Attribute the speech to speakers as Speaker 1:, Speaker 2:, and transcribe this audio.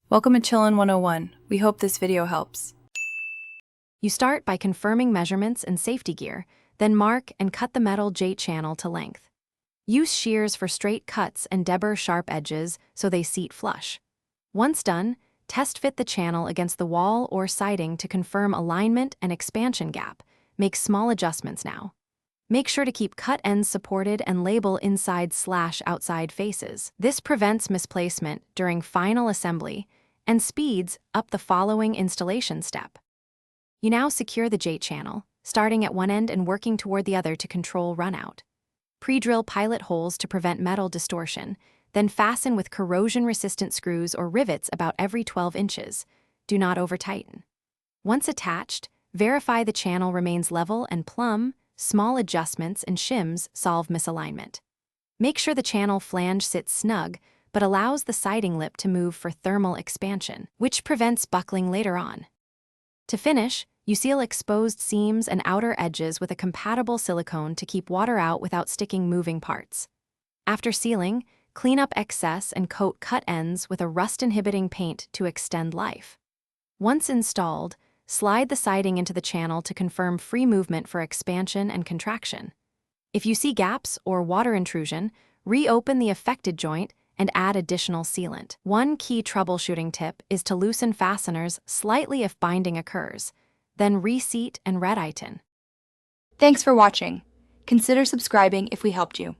Speaker 1: Welcome to Chillin' 101. We hope this video helps.
Speaker 2: You start by confirming measurements and safety gear, then mark and cut the metal J channel to length. Use shears for straight cuts and deburr sharp edges so they seat flush. Once done, test fit the channel against the wall or siding to confirm alignment and expansion gap. Make small adjustments now. Make sure to keep cut ends supported and label inside/outside faces. This prevents misplacement during final assembly and speeds up the following installation step. You now secure the J channel, starting at one end and working toward the other to control runout. Pre-drill pilot holes to prevent metal distortion, then fasten with corrosion-resistant screws or rivets about every 12 inches. Do not over-tighten. Once attached, verify the channel remains level and plumb. Small adjustments and shims solve misalignment. Make sure the channel flange sits snug, but allows the siding lip to move for thermal expansion, which prevents buckling later on. To finish, you seal exposed seams and outer edges with a compatible silicone to keep water out without sticking moving parts. After sealing, clean up excess and coat cut ends with a rust-inhibiting paint to extend life. Once installed, slide the siding into the channel to confirm free movement for expansion and contraction. If you see gaps or water intrusion, reopen the affected joint and add additional sealant. One key troubleshooting tip is to loosen fasteners slightly if binding occurs, then reseat and red-iton.
Speaker 1: Thanks for watching. Consider subscribing if we helped you.